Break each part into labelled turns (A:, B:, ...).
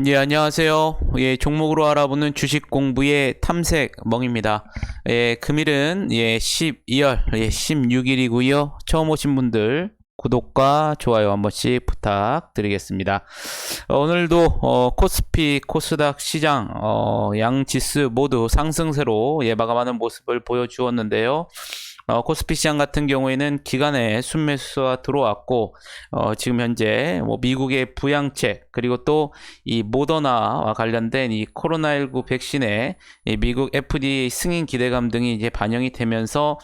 A: 예, 안녕하세요. 예, 종목으로 알아보는 주식 공부의 탐색 멍입니다. 예, 금일은 12월 16일이고요. 처음 오신 분들 구독과 좋아요 한 번씩 부탁드리겠습니다. 오늘도 코스피, 코스닥 시장 양 지수 모두 상승세로 마감하는 모습을 보여주었는데요. 코스피 시장 같은 경우에는 기간에 순매수가 들어왔고 지금 현재 미국의 부양책 그리고 또 이 모더나와 관련된 이 코로나19 백신의 이 미국 FDA 승인 기대감 등이 이제 반영이 되면서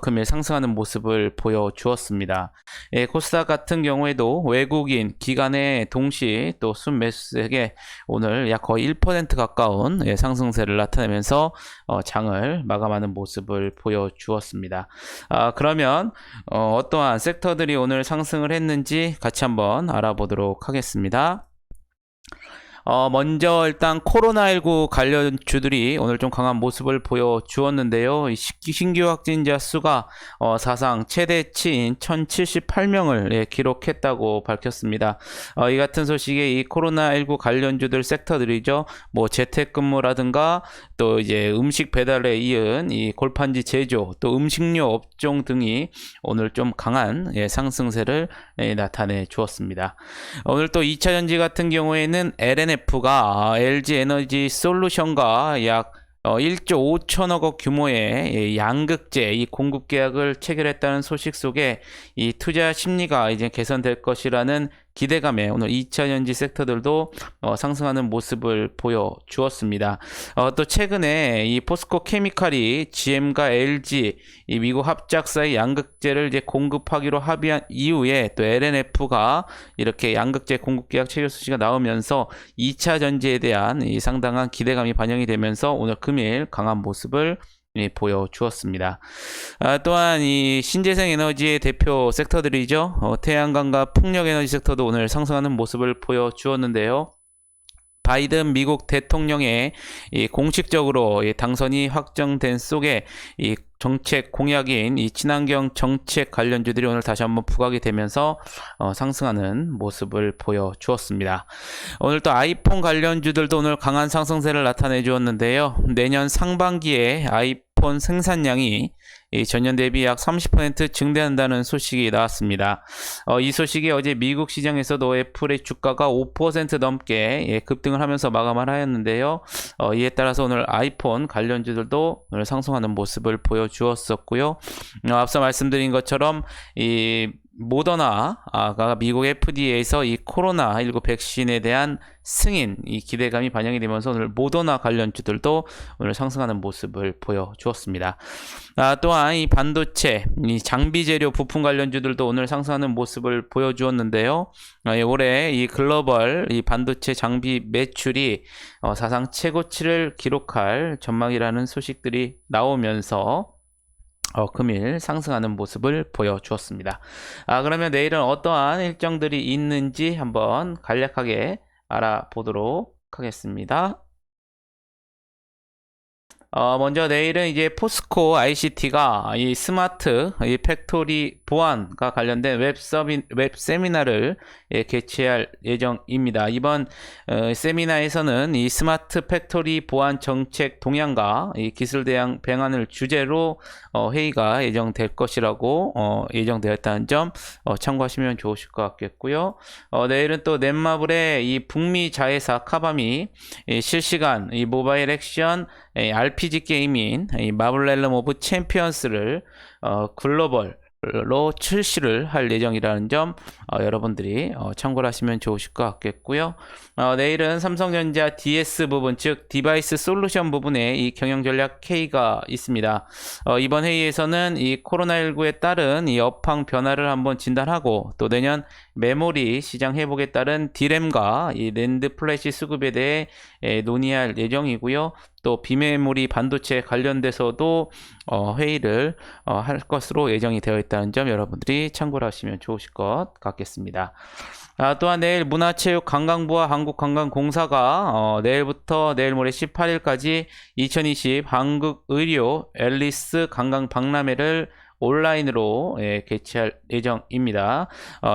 A: 금일 상승하는 모습을 보여주었습니다. 코스닥 같은 경우에도 외국인 기간에 동시 또 순매수세에 오늘 약 거의 1% 가까운 상승세를 나타내면서 장을 마감하는 모습을 보여주었습니다. 그러면 어떠한 섹터들이 오늘 상승을 했는지 같이 한번 알아보도록 하겠습니다. 먼저 일단 코로나19 관련주들이 오늘 좀 강한 모습을 보여주었는데요. 신규 확진자 수가 사상 최대치인 1078명을 기록했다고 밝혔습니다. 이 같은 소식에 이 코로나19 관련주들 섹터들이죠. 뭐 재택근무라든가 또 이제 음식 배달에 이은 이 골판지 제조 또 음식료 업종 등이 오늘 좀 강한 상승세를 나타내 주었습니다. 오늘 또 2차전지 같은 경우에는 LNF가 LG 에너지 솔루션과 약 1조 5천억 원 규모의 양극재 이 공급 계약을 체결했다는 소식 속에 이 투자 심리가 이제 개선될 것이라는 기대감에 오늘 2차 전지 섹터들도 상승하는 모습을 보여주었습니다. 또 최근에 이 포스코 케미칼이 GM과 LG 이 미국 합작사의 양극재를 이제 공급하기로 합의한 이후에 또 LNF가 이렇게 양극재 공급 계약 체결 소식이 나오면서 2차 전지에 대한 이 상당한 기대감이 반영이 되면서 오늘 금일 강한 모습을 보여주었습니다. 또한 이 신재생 에너지의 대표 섹터들이죠. 태양광과 풍력에너지 섹터도 오늘 상승하는 모습을 보여주었는데요. 바이든 미국 대통령의 공식적으로 당선이 확정된 속에 이 정책 공약인 이 친환경 정책 관련주들이 오늘 다시 한번 부각이 되면서 상승하는 모습을 보여주었습니다. 오늘 또 아이폰 관련주들도 오늘 강한 상승세를 나타내 주었는데요. 내년 상반기에 아이폰 생산량이 전년 대비 약 30% 증대한다는 소식이 나왔습니다. 이 소식이 어제 미국 시장에서도 애플의 주가가 5% 넘게 급등을 하면서 마감을 하였는데요. 이에 따라서 오늘 아이폰 관련주들도 오늘 상승하는 모습을 보여주었었고요. 앞서 말씀드린 것처럼 이 모더나가 미국 FDA에서 이 코로나19 백신에 대한 승인 이 기대감이 반영이 되면서 오늘 모더나 관련주들도 오늘 상승하는 모습을 보여주었습니다. 또한 이 반도체, 이 장비 재료 부품 관련주들도 오늘 상승하는 모습을 보여주었는데요. 올해 이 글로벌 이 반도체 장비 매출이 사상 최고치를 기록할 전망이라는 소식들이 나오면서 금일 상승하는 모습을 보여주었습니다. 그러면 내일은 어떠한 일정들이 있는지 한번 간략하게 알아보도록 하겠습니다. 먼저 내일은 이제 포스코 ICT가 이 스마트 이 팩토리 보안과 관련된 웹 세미나를 개최할 예정입니다. 이번 세미나에서는 이 스마트 팩토리 보안 정책 동향과 이 기술 대응 방안을 주제로 회의가 예정될 것이라고 예정되었다는 점 참고하시면 좋으실 것 같겠고요. 내일은 또 넷마블의 이 북미 자회사 카밤이 실시간 이 모바일 액션 RPG 게임인 마블 렐름 오브 챔피언스를 글로벌로 출시를 할 예정이라는 점 여러분들이 참고를 하시면 좋으실 것 같겠고요. 내일은 삼성전자 DS 부분 즉 디바이스 솔루션 부분에 이 경영전략 K가 있습니다. 이번 회의에서는 이 코로나19에 따른 이 업황 변화를 한번 진단하고 또 내년 메모리 시장 회복에 따른 D램과 이 낸드 플래시 수급에 대해 논의할 예정이고요. 또 비메모리 반도체 관련돼서도 회의를 할 것으로 예정이 되어 있다는 점 여러분들이 참고를 하시면 좋으실 것 같겠습니다. 또한 내일 문화체육관광부와 한국관광공사가 내일부터 내일 모레 18일까지 2020 한국의료 앨리스 관광박람회를 온라인으로 개최할 예정입니다.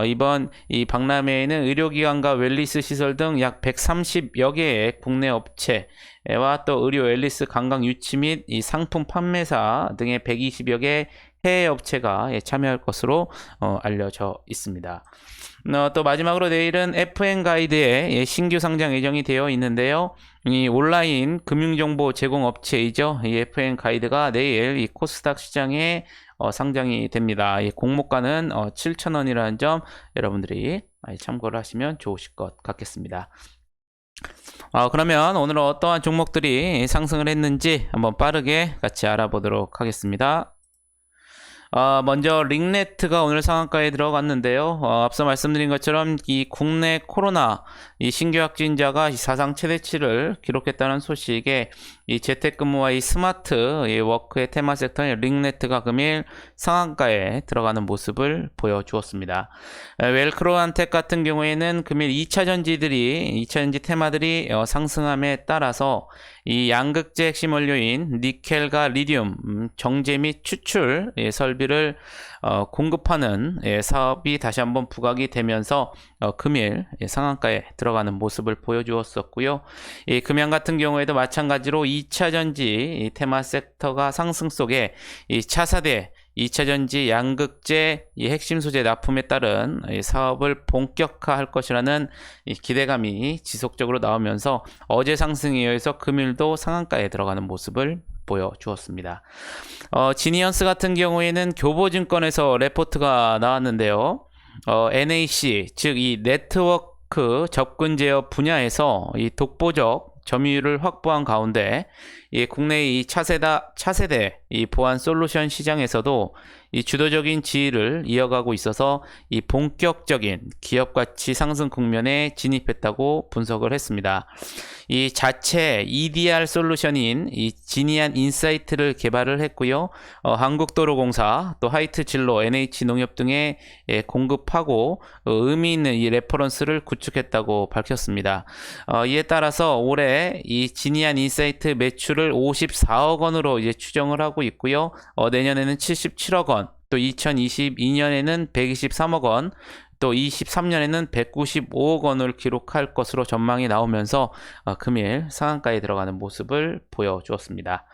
A: 이번 이 박람회에는 의료기관과 웰니스 시설 등 약 130여 개의 국내 업체와 또 의료 웰니스 관광 유치 및 이 상품 판매사 등의 120여 개 해외 업체가 참여할 것으로 알려져 있습니다. 또 마지막으로 내일은 FN 가이드의 신규 상장 예정이 되어 있는데요. 이 온라인 금융정보 제공 업체이죠. 이 FN 가이드가 내일 이 코스닥 시장에 상장이 됩니다. 이 공모가는 7,000원이라는 점 여러분들이 참고를 하시면 좋으실 것 같겠습니다. 그러면 오늘은 어떠한 종목들이 상승을 했는지 한번 빠르게 같이 알아보도록 하겠습니다. 먼저 링네트가 오늘 상한가에 들어갔는데요. 앞서 말씀드린 것처럼 이 국내 코로나 이 신규 확진자가 사상 최대치를 기록했다는 소식에 이 재택근무와 이 스마트 이 워크의 테마 섹터인 링네트가 금일 상한가에 들어가는 모습을 보여주었습니다. 웰크로한텍 같은 경우에는 금일 2차전지 테마들이 상승함에 따라서 이 양극재 핵심 원료인 니켈과 리튬 정제 및 추출 설비를 공급하는 사업이 다시 한번 부각이 되면서 금일 상한가에 들어가는 모습을 보여주었었고요. 이 금양 같은 경우에도 마찬가지로 2차전지 테마 섹터가 상승 속에 이 차세대 2차전지 양극재 이 핵심 소재 납품에 따른 사업을 본격화할 것이라는 기대감이 지속적으로 나오면서 어제 상승에 의해서 금일도 상한가에 들어가는 모습을 보여주었습니다. 지니언스 같은 경우에는 교보증권에서 레포트가 나왔는데요. NAC 즉 이 네트워크 접근 제어 분야에서 이 독보적 점유율을 확보한 가운데 이 국내 이 차세대 이 보안 솔루션 시장에서도 이 주도적인 지위를 이어가고 있어서 이 본격적인 기업 가치 상승 국면에 진입했다고 분석을 했습니다. 이 자체 EDR 솔루션인 이 지니안 인사이트를 개발을 했고요. 한국도로공사, 또 하이트진로, NH농협 등에 공급하고 의미 있는 이 레퍼런스를 구축했다고 밝혔습니다. 이에 따라서 올해 이 지니안 인사이트 매출을 54억 원으로 이제 추정을 하고 있고요. 내년에는 77억 원, 또 2022년에는 123억 원, 또 23년에는 195억 원을 기록할 것으로 전망이 나오면서 금일 상한가에 들어가는 모습을 보여주었습니다.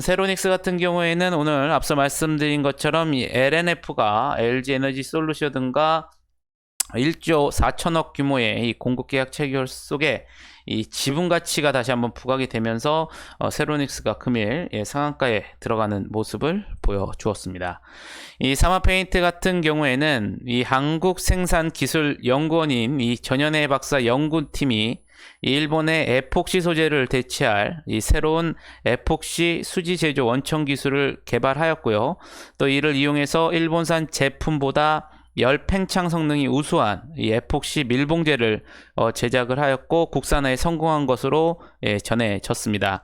A: 세로닉스 같은 경우에는 오늘 앞서 말씀드린 것처럼 이 LNF가 LG에너지솔루션 등과 1조 4천억 규모의 이 공급 계약 체결 속에 이 지분 가치가 다시 한번 부각이 되면서 세로닉스가 금일 상한가에 들어가는 모습을 보여주었습니다. 이 사마페인트 같은 경우에는 이 한국생산기술연구원인 이 전현애 박사 연구팀이 일본의 에폭시 소재를 대체할 이 새로운 에폭시 수지 제조 원천 기술을 개발하였고요. 또 이를 이용해서 일본산 제품보다 열팽창 성능이 우수한 이 에폭시 밀봉제를 제작을 하였고 국산화에 성공한 것으로 전해졌습니다.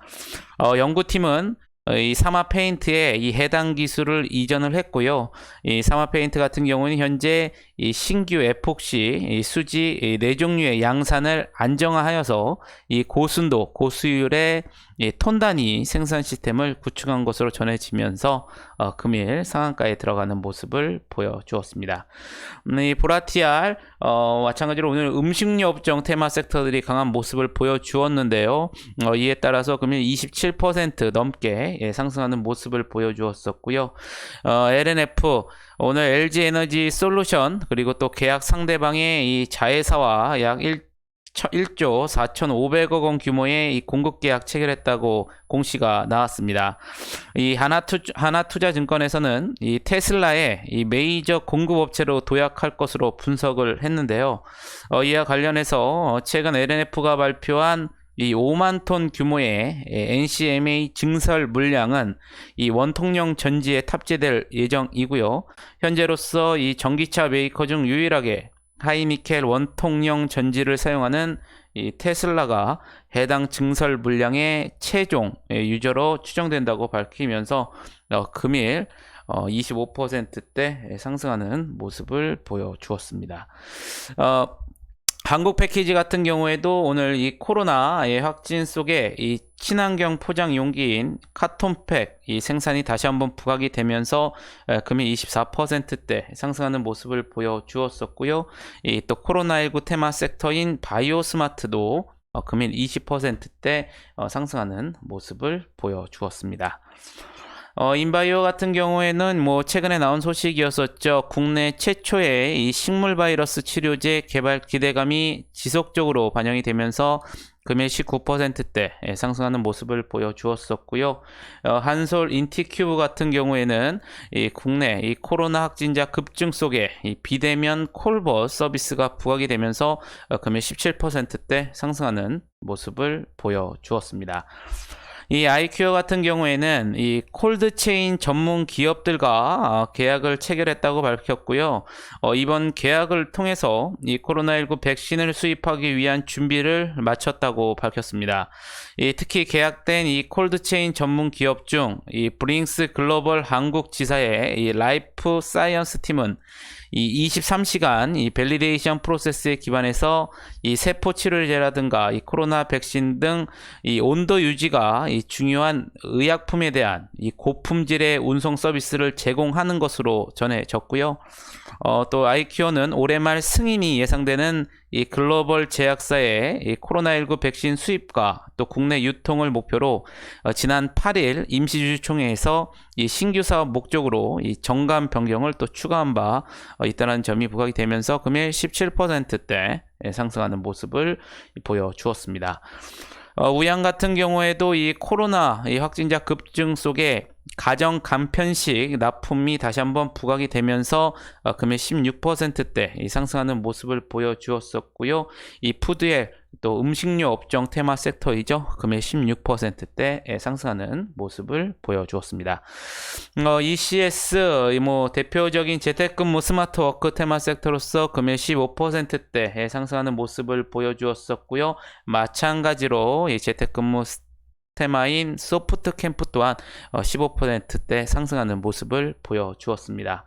A: 연구팀은 이 사마페인트에 이 해당 기술을 이전을 했고요. 이 사마페인트 같은 경우는 현재 이 신규 에폭시 이 수지 네 종류의 양산을 안정화하여서 이 고순도 고수율의 이 톤 단위 생산 시스템을 구축한 것으로 전해지면서 금일 상한가에 들어가는 모습을 보여주었습니다. 이 보라티알 마찬가지로 오늘 음식료 업종 테마 섹터들이 강한 모습을 보여주었는데요. 이에 따라서 금일 27% 넘게 상승하는 모습을 보여주었었고요. LNF 오늘 LG에너지 솔루션 그리고 또 계약 상대방의 이 자회사와 약 1조 4,500억 원 규모의 이 공급 계약 체결했다고 공시가 나왔습니다. 이 하나투자증권에서는 이 테슬라의 이 메이저 공급업체로 도약할 것으로 분석을 했는데요. 이와 관련해서 최근 LNF가 발표한 이 5만 톤 규모의 NCMA 증설 물량은 이 원통령 전지에 탑재될 예정이고요. 현재로서 이 전기차 메이커 중 유일하게 하이니켈 원통령 전지를 사용하는 이 테슬라가 해당 증설 물량의 최종 유저로 추정된다고 밝히면서 금일 25%대 상승하는 모습을 보여주었습니다. 한국 패키지 같은 경우에도 오늘 이 코로나의 확진 속에 이 친환경 포장 용기인 카톤팩 이 생산이 다시 한번 부각이 되면서 금일 24%대 상승하는 모습을 보여주었었고요. 이 또 코로나19 테마 섹터인 바이오 스마트도 금일 20%대 상승하는 모습을 보여주었습니다. 인바이오 같은 경우에는 뭐 최근에 나온 소식이었었죠. 국내 최초의 이 식물 바이러스 치료제 개발 기대감이 지속적으로 반영이 되면서 금일 19%대 상승하는 모습을 보여주었었고요. 한솔 인티큐브 같은 경우에는 이 국내 이 코로나 확진자 급증 속에 이 비대면 콜버 서비스가 부각이 되면서 금일 17%대 상승하는 모습을 보여주었습니다. 이 아이큐어 같은 경우에는 이 콜드체인 전문 기업들과 계약을 체결했다고 밝혔고요. 이번 계약을 통해서 이 코로나19 백신을 수입하기 위한 준비를 마쳤다고 밝혔습니다. 특히 계약된 이 콜드체인 전문 기업 중 이 브링스 글로벌 한국 지사의 이 라이프 사이언스 팀은 이 23시간 이 밸리데이션 프로세스에 기반해서 이 세포 치료제라든가 이 코로나 백신 등 이 온도 유지가 이 중요한 의약품에 대한 이 고품질의 운송 서비스를 제공하는 것으로 전해졌고요. 또 아이큐어는 올해 말 승인이 예상되는 이 글로벌 제약사의 이 코로나19 백신 수입과 또 국내 유통을 목표로 지난 8일 임시주주총회에서 이 신규 사업 목적으로 이 정관 변경을 또 추가한 바 있다는 점이 부각이 되면서 금일 17%대 상승하는 모습을 보여주었습니다. 우양 같은 경우에도 이 코로나 이 확진자 급증 속에 가정 간편식 납품이 다시 한번 부각이 되면서 금일 16%대 상승하는 모습을 보여주었었고요. 이 푸드웰 또 음식료 업종 테마 섹터이죠. 금일 16%대 상승하는 모습을 보여주었습니다. ECS 뭐 대표적인 재택근무 스마트워크 테마 섹터로서 금일 15%대 상승하는 모습을 보여주었었고요. 마찬가지로 이 재택근무 테마인 소프트 캠프 또한 15%대 상승하는 모습을 보여주었습니다.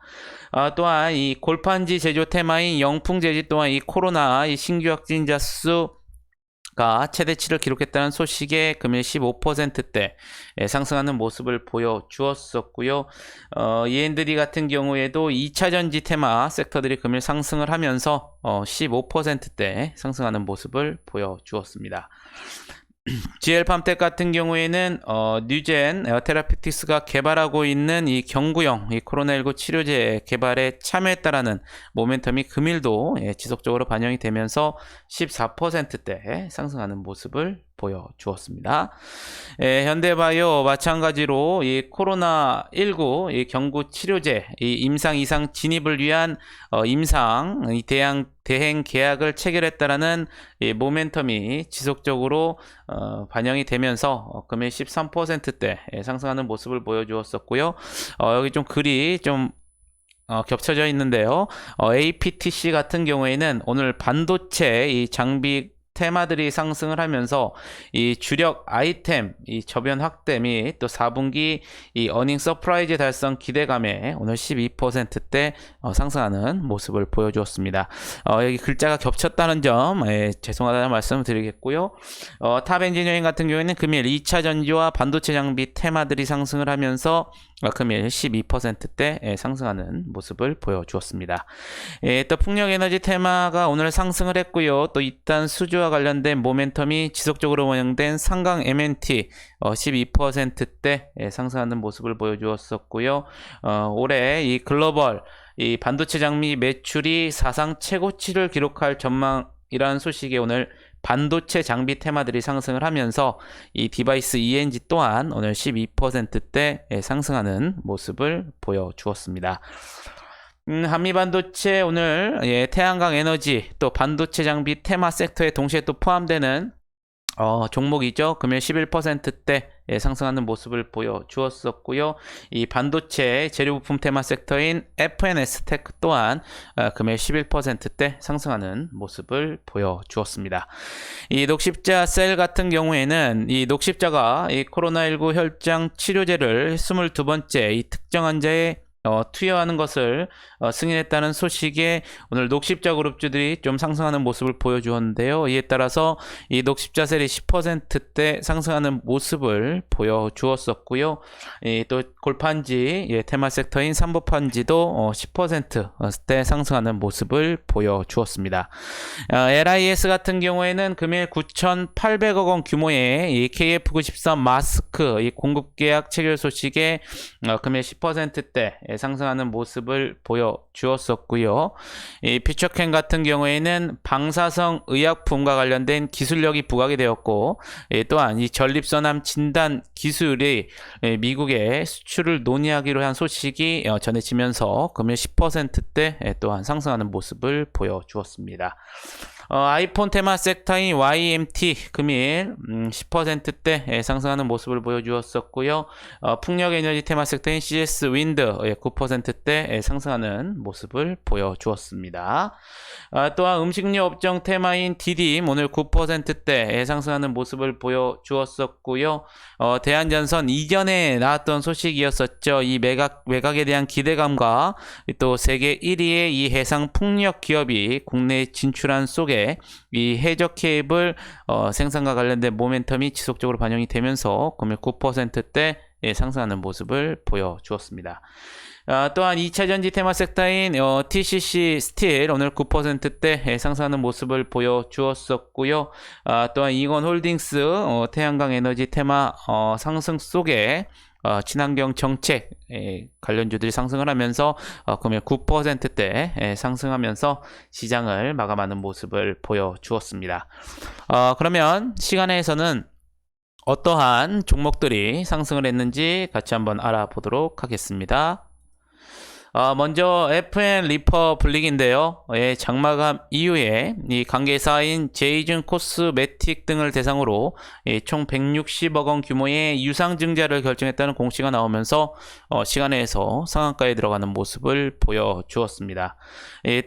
A: 또한 이 골판지 제조 테마인 영풍재지 또한 이 코로나 이 신규 확진자 수가 최대치를 기록했다는 소식에 금일 15%대 상승하는 모습을 보여주었었고요. E&D 같은 경우에도 2차전지 테마 섹터들이 금일 상승을 하면서 15%대 상승하는 모습을 보여주었습니다. GL팜텍 같은 경우에는 뉴젠 테라피틱스가 개발하고 있는 이 경구용 이 코로나19 치료제 개발에 참여했다라는 모멘텀이 금일도 지속적으로 반영이 되면서 14%대 상승하는 모습을 보여주었습니다. 현대바이오 마찬가지로 이 코로나19 이 경구 치료제 이 임상 이상 진입을 위한 임상 이 대행 계약을 체결했다라는 이 모멘텀이 지속적으로 반영이 되면서 금일 13%대 상승하는 모습을 보여주었었고요. 여기 좀 글이 좀 겹쳐져 있는데요. APTC 같은 경우에는 오늘 반도체 이 장비 테마들이 상승을 하면서 이 주력 아이템 이 저변 확대 및 또 4분기 이 어닝 서프라이즈 달성 기대감에 오늘 12%대 상승하는 모습을 보여주었습니다. 여기 글자가 겹쳤다는 점 죄송하다는 말씀을 드리겠고요. 탑 엔지니어링 같은 경우에는 금일 2차 전지와 반도체 장비 테마들이 상승을 하면서 금일 12%대 상승하는 모습을 보여주었습니다. 또 풍력에너지 테마가 오늘 상승을 했고요. 또 이딴 수주와 관련된 모멘텀이 지속적으로 원형된 상강 MNT 12%대 상승하는 모습을 보여주었었고요. 올해 이 글로벌 이 반도체 장비 매출이 사상 최고치를 기록할 전망이라는 소식이 오늘 반도체 장비 테마들이 상승을 하면서 이 디바이스 ENG 또한 오늘 12%대 상승하는 모습을 보여주었습니다. 한미반도체 오늘 태양광 에너지 또 반도체 장비 테마 섹터에 동시에 또 포함되는 종목이죠. 금일 11%대 상승하는 모습을 보여주었었고요. 이 반도체 재료부품 테마 섹터인 FNS 테크 또한 금일 11%대 상승하는 모습을 보여주었습니다. 이 녹십자 셀 같은 경우에는 이 녹십자가 이 코로나19 혈장 치료제를 22번째 이 특정 환자의 투여하는 것을 승인했다는 소식에 오늘 녹십자 그룹주들이 좀 상승하는 모습을 보여주었는데요. 이에 따라서 이 녹십자셀이 10%대 상승하는 모습을 보여주었었고요. 또 골판지 테마 섹터인 삼보판지도 10%대 상승하는 모습을 보여주었습니다. LIS 같은 경우에는 금일 9,800억 원 규모의 이 KF93 마스크 이 공급 계약 체결 소식에 금일 10%대 상승하는 모습을 보여주었었고요. 이 퓨처캠 같은 경우에는 방사성 의약품과 관련된 기술력이 부각이 되었고, 또한 이 전립선암 진단 기술이 미국에 수출을 논의하기로 한 소식이 전해지면서 금일 10%대 또한 상승하는 모습을 보여주었습니다. 아이폰 테마 섹터인 YMT 금일 10%대 상승하는 모습을 보여주었었고요. 풍력 에너지 테마 섹터인 CS 윈드 9%대 상승하는 모습을 보여주었습니다. 또한 음식료 업종 테마인 디딤 오늘 9%대 상승하는 모습을 보여주었었고요. 대한전선 이전에 나왔던 소식이었었죠. 이 매각에 대한 기대감과 또 세계 1위의 이 해상 풍력 기업이 국내에 진출한 속에 이 해저 케이블 생산과 관련된 모멘텀이 지속적으로 반영이 되면서 금일 9%대 상승하는 모습을 보여주었습니다. 또한 2차전지 테마 섹터인 TCC 스틸 오늘 9%대 상승하는 모습을 보여주었었고요. 또한 이건홀딩스 태양광 에너지 테마 상승 속에 친환경 정책 관련주들이 상승을 하면서 금일 9%대 상승하면서 시장을 마감하는 모습을 보여주었습니다. 그러면 시간에서는 어떠한 종목들이 상승을 했는지 같이 한번 알아보도록 하겠습니다. 먼저 FN 리퍼블릭인데요. 장마감 이후에 이 관계사인 제이준 코스메틱 등을 대상으로 총 160억 원 규모의 유상증자를 결정했다는 공시가 나오면서 시간에서 상한가에 들어가는 모습을 보여주었습니다.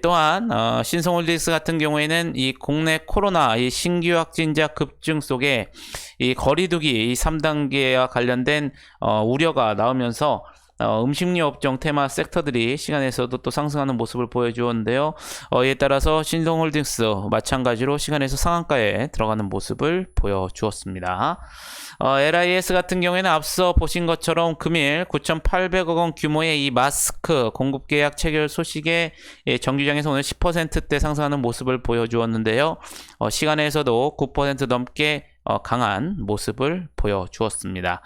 A: 또한 신성홀딩스 같은 경우에는 이 국내 코로나 이 신규 확진자 급증 속에 이 거리두기 3단계와 관련된 우려가 나오면서 음식료 업종 테마 섹터들이 시간에서도 또 상승하는 모습을 보여주었는데요. 이에 따라서 신성홀딩스 마찬가지로 시간에서 상한가에 들어가는 모습을 보여주었습니다. LIS 같은 경우에는 앞서 보신 것처럼 금일 9,800억 원 규모의 이 마스크 공급 계약 체결 소식에 정규장에서 오늘 10%대 상승하는 모습을 보여주었는데요. 시간에서도 9% 넘게 강한 모습을 보여주었습니다.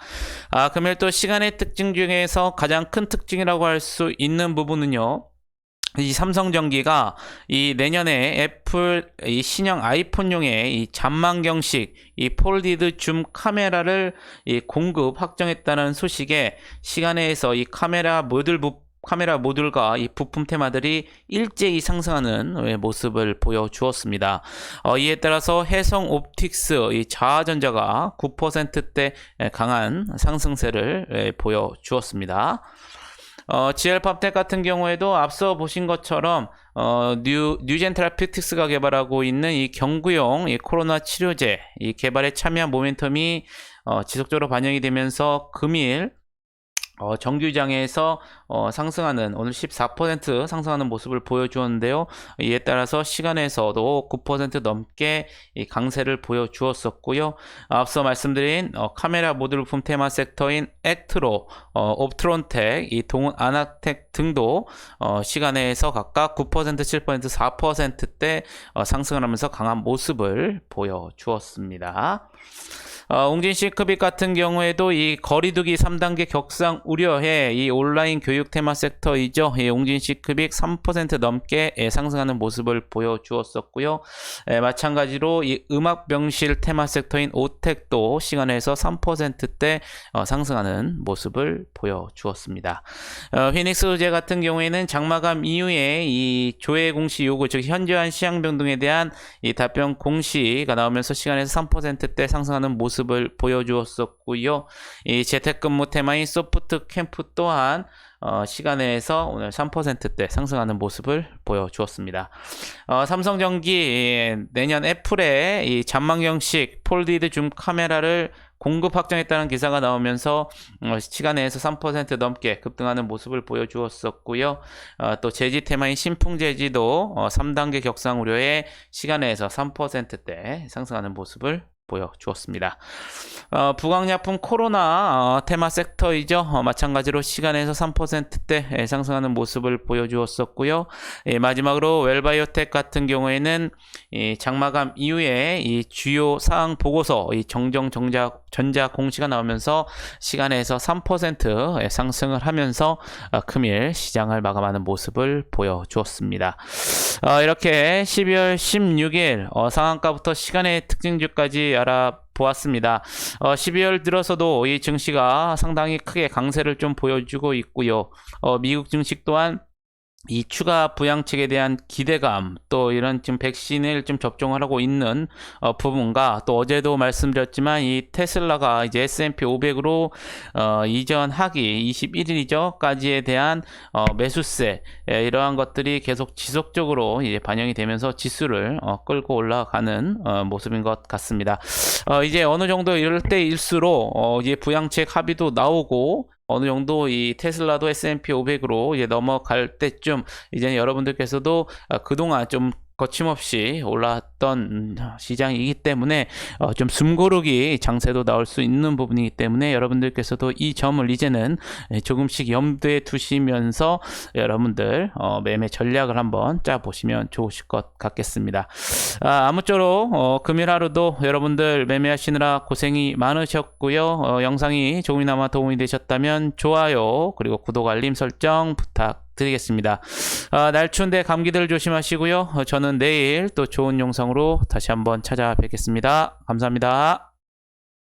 A: 금일 또 시간의 특징 중에서 가장 큰 특징이라고 할 수 있는 부분은요. 이 삼성전기가 이 내년에 애플 이 신형 아이폰용의 이 잔망경식 이 폴디드 줌 카메라를 이 공급 확정했다는 소식에 시간에서 이 카메라 모듈과 이 부품 테마들이 일제히 상승하는 모습을 보여주었습니다. 이에 따라서 해성 옵틱스 이 자화전자가 9%대 강한 상승세를 보여주었습니다. GL팝텍 같은 경우에도 앞서 보신 것처럼 뉴젠트라피틱스가 개발하고 있는 이 경구용 이 코로나 치료제 이 개발에 참여한 모멘텀이 지속적으로 반영이 되면서 금일 정규장에서 상승하는 오늘 14% 상승하는 모습을 보여주었는데요. 이에 따라서 시간에서도 9% 넘게 이 강세를 보여주었었고요. 앞서 말씀드린 카메라 모듈 부품 테마 섹터인 액트로, 옵트론텍, 이 동은 아나텍 등도 시간에서 각각 9%, 7%, 4%대 상승을 하면서 강한 모습을 보여주었습니다. 웅진 C급익 같은 경우에도 이 거리두기 3단계 격상 우려해 이 온라인 교육 테마 섹터이죠. 이 웅진 C급익 3% 넘게 상승하는 모습을 보여주었었고요. 마찬가지로 이 음악 병실 테마 섹터인 오텍도 시간에서 3%대 상승하는 모습을 보여주었습니다. 휘닉스 의제 같은 경우에는 장마감 이후에 이 조회 공시 요구, 즉 현저한 시장 변동에 대한 이 답변 공시가 나오면서 시간에서 3%대 상승하는 모습을 보여주었었고요. 이 재택근무 테마인 소프트 캠프 또한 시간에서 오늘 3%대 상승하는 모습을 보여주었습니다. 삼성전기 내년 애플의 이 잔망형식 폴디드 줌 카메라를 공급 확정했다는 기사가 나오면서 시간에서 3% 넘게 급등하는 모습을 보여주었었고요. 또 제지 테마인 신풍제지도 3단계 격상 우려에 시간에서 3%대 상승하는 모습을 보여주었습니다. 부강약품 코로나 테마 섹터이죠. 마찬가지로 시간에서 3%대 상승하는 모습을 보여주었었고요. 마지막으로 웰바이오텍 같은 경우에는 장마감 이후에 이 주요 사항 보고서 정정 전자 공시가 나오면서 시간에서 3% 상승을 하면서 금일 시장을 마감하는 모습을 보여주었습니다. 이렇게 12월 16일 상한가부터 시간의 특징주까지 알아보았습니다. 12월 들어서도 이 증시가 상당히 크게 강세를 좀 보여주고 있고요. 미국 증시 또한 이 추가 부양책에 대한 기대감, 또 이런 지금 백신을 좀 접종을 하고 있는 부분과, 또 어제도 말씀드렸지만 이 테슬라가 이제 S&P 500으로 이전하기 21일이죠 까지에 대한 매수세, 이러한 것들이 계속 지속적으로 이제 반영이 되면서 지수를 끌고 올라가는 모습인 것 같습니다. 이제 어느 정도 이럴 때일수록 이제 부양책 합의도 나오고, 어느 정도 이 테슬라도 S&P 500으로 이제 넘어갈 때쯤 이제 여러분들께서도 그동안 좀 거침없이 올랐던 시장이기 때문에 좀 숨고르기 장세도 나올 수 있는 부분이기 때문에 여러분들께서도 이 점을 이제는 조금씩 염두에 두시면서 여러분들 매매 전략을 한번 짜보시면 좋으실 것 같겠습니다. 아무쪼록 금일 하루도 여러분들 매매하시느라 고생이 많으셨고요. 영상이 조금이나마 도움이 되셨다면 좋아요, 그리고 구독, 알림 설정 부탁드리겠습니다. 날 추운데 감기들 조심하시고요. 저는 내일 또 좋은 영상으로 다시 한번 찾아뵙겠습니다. 감사합니다.